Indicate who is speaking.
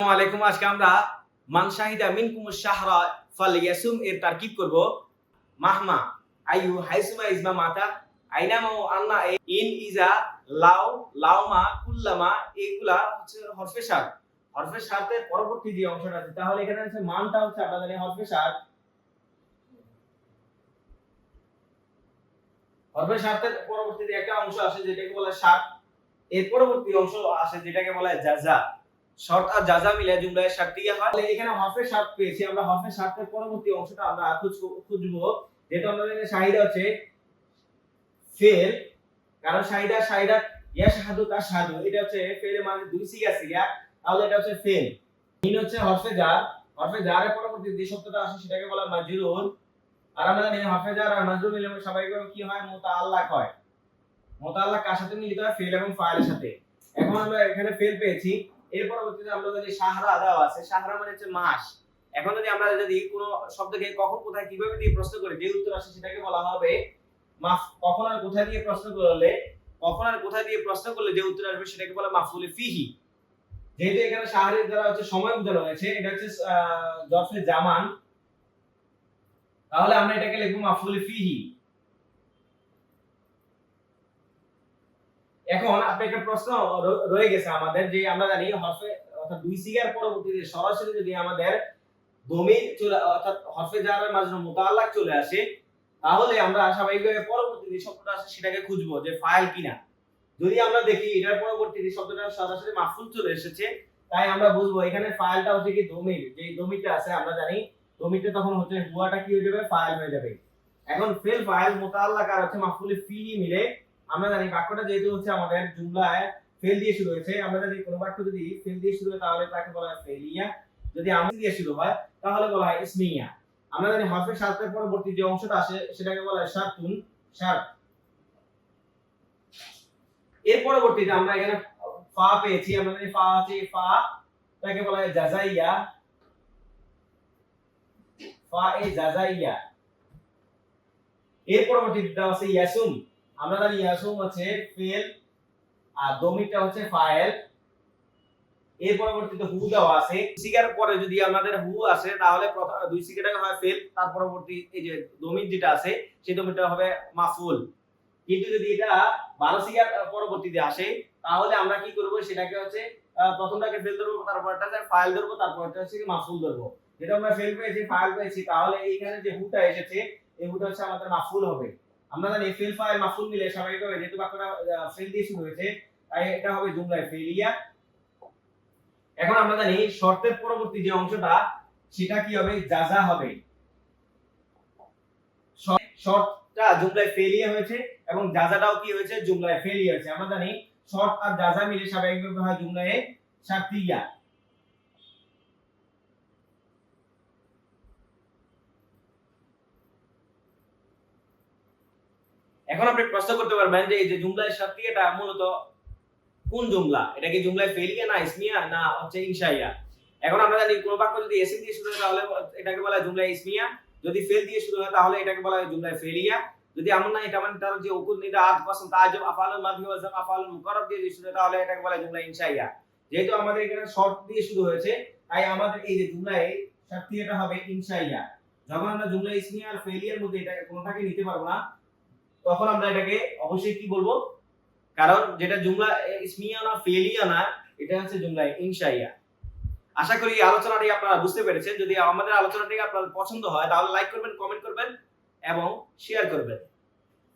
Speaker 1: আসসালামু আলাইকুম। আজকে আমরা মান শাহিদা মিনকুমুশ শাহরা ফালইয়াসুম এর তারকিব করব। মাহমা, আইয়ু, হাইসুমা, ইজমা, মাতা, আইনামা ও আন্না, ইন, ইজা, লাও, লাউমা, কুল্লামা এগুলা হচ্ছে হরফে শার্ত। হরফে শার্তের পরবর্তী যে অংশটা আছে তাহলে এখানে হচ্ছে মানটা হচ্ছে আমরা জানি হরফে শার্ত। হরফে শার্তের পরবর্তীতে একটা অংশ আসে যেটাকে বলা হয় শার্ত। এর পরবর্তী অংশ আসে যেটাকে বলা হয় জাযা। শর্ত আর জাযা মিলে জুমলায় শারতিয়া হয়। তাহলে এখানে হরফে শার্ত পেয়েছি, আমরা হরফে শার্তের পরবর্তী অংশটা আমরা খুঁজবো। যেটা আমরা জানি শাহিদা হচ্ছে ফেল, কারণ শাহিদা ইয়াশহাদু তাশহাদু এটা হচ্ছে ফেলের মানে দুই সিগা, তাহলে এটা হচ্ছে ফেল। মিন হচ্ছে হরফে জার, হরফে জারের পরবর্তী যে শব্দটা আসে সেটাকে বলা হয় মাজরুর। আর আমরা জানি হরফে জার আর মাজরুর মিলে স্বাভাবিকভাবে কি হয়, মুতাআল্লাক হয়। মুতাআল্লাক কার সাথে মিলিত হয়? ফেল এবং ফাইলের সাথে। এখন আমরা এখানে ফেল পেয়েছি। এর পরবর্তীতে আমরা যদি সাহরা দেওয়া আছে, সাহরা মানে হচ্ছে মাস। এখন আমরা যদি কোনো শব্দকে কখন কোথায় কিভাবে দিয়ে প্রশ্ন করি, যে উত্তর আসে সেটাকে বলা হবে মাফ। কখন আর কোথায় দিয়ে প্রশ্ন করলে যে উত্তর আসবে সেটাকে বলা মাফউল ফিহি। যেহেতু এখানে শাহরের দ্বারা হচ্ছে সময় বোঝানো হয়েছে, এটা হচ্ছে জরফে জামান, তাহলে আমরা এটাকে লিখব মাফউল ফিহি। এখন আপনি একটা প্রশ্ন রয়ে গেছে আমাদের, যে আমরা জানি হরফে অর্থাৎ দুই সিগার পরবর্তীতে সরাসরি যদি আমাদের দমির চলে অর্থাৎ হরফে জার আর মাজরুর মুতাআল্লাক চলে আসে, তাহলে আমরা স্বাভাবিকভাবে পরবর্তী যে শব্দটা আছে সেটাকে খুঁজবো যে ফাইল কিনা। যদি আমরা দেখি এটার পরবর্তী যে শব্দটা সরাসরি মাফউল চলে এসেছে, তাই আমরা বুঝবো এখানে ফাইলটা হচ্ছে কি দমির। যে দমিরটা আছে আমরা জানি দমিরটা তখন হচ্ছে হুয়াটা কি হয়ে যাবে, ফাইল হয়ে যাবে। এখন ফেল, ফাইল, মুতাআল্লাক আর হচ্ছে মাফউল ফিহি মিলে আমরা জানি বাক্যটা যেহেতু হচ্ছে আমাদের জুমলায় ফেল দিয়ে শুরু হয়েছে, আমরা জানি কোনো বাক্য যদি ফেল দিয়ে শুরু হয় তাহলে তাকে বলা হয় ফেলিয়া, যদি আমল দিয়ে শুরু হয় তাহলে বলা হয় ইসমিয়া। আমরা জানি হরফে শার্তের পরবর্তী যে অংশটা আসে সেটাকে বলা হয় শারতুন, শার্ত। এর পরবর্তীতে আমরা এখানে ফা পেয়েছি, আমরা জানি ফা আছে, ফা তাকে বলা হয় জাযাইয়া, ফা এ জাযাইয়া। এর পরবর্তীতে আছে ইয়াসুম, আমরা জানি ইয়াসুম হচ্ছে ফেল আর দমিরটা হচ্ছে ফাইল। এর পরবর্তীতে হু দেওয়া আছে, সিগার পরে যদি আমাদের হু আসে তাহলে দুই সিগারটা হয় ফেল, তার পরবর্তী এই যে দমির যেটা আছে সেই দমিরটা হবে মাফউল। কিন্তু যদি এটা 12 সিগার পরবর্তীতে আসে তাহলে আমরা কি করব, সেটাকে হচ্ছে প্রথমটাকে ফেল ধরবো, তারপরটাকে ফাইল ধরবো, তারপরটা হচ্ছে মাফউল ধরবো। যেটা আমরা ফেল পেয়েছি, ফাইল পেয়েছি, তাহলে এইখানে যে হুটা এসেছে এই হুটা হচ্ছে আমাদের মাফউল হবে। আমরা জানি ফেল, ফাইল, মাফউল মিলে স্বাভাবিকভাবে যেহেতু বাক্যটা ফেল দিয়ে শুরু হয়েছে তাই এটা হবে জুমলায় ফেলিয়া। এখন আমরা জানি শর্তের পরবর্তী যে অংশটা সেটা কি হবে, জাযা হবে। শর্তটা জুমলায় ফেলিয়া হয়েছে এবং জাযাটাও কি হয়েছে, জুমলায় ফেলিয়া হয়েছে। আমরা জানি শর্ত আর জাযা মিলে স্বাভাবিকভাবে হয় জুমলায় শারতিয়া। এখন আপনি প্রশ্ন করতে পারবেন যে এই যে জুমলায় শারতিয়াটা মূলত কোন জুমলা, এটা কি জুমলায় ফেলিয়া না ইসমিয়া না হচ্ছে ইনশাইয়া। এখন আমরা জানি কোন বাক্য যদি এসএম দিয়ে শুরু হয় তাহলে এটাকে বলা হয় জুমলায় ইসমিয়া, যদি ফেল দিয়ে শুরু হয় তাহলে এটাকে বলা হয় জুমলায় ফেলিয়া। যদি এমন না এটা মানে তার যে উকুল নিদা আদ কসম তাজব আফআলুল মাদি ওয়া জাম আফআলুল মুকাররব দিয়ে শুরু হয় তাহলে এটাকে বলা হয় জুমলা ইনশাইয়া। যেহেতু আমাদের এখানে শর্ত দিয়ে শুরু হয়েছে তাই আমাদের এই যে জুমলায় শারতিয়াটা হবে ইনশাইয়া। যখন আমরা জুমলা ইসমিয়া আর ফেলিয়ার মধ্যে এটা কোনটাকে নিতে পারবো না, তখন আমরা এটাকে অবশ্যই কি বলবো, কারণ যেটা জুমলা ইসমিয়া না ফেলিয়া না, এটা হচ্ছে জুমলা ইনশাইয়া। আশা করি এই আলোচনাটি আপনারা বুঝতে পেরেছেন। যদি আমাদের আলোচনাটি আপনাদের পছন্দ হয় তাহলে লাইক করবেন, কমেন্ট করবেন এবং শেয়ার করবেন।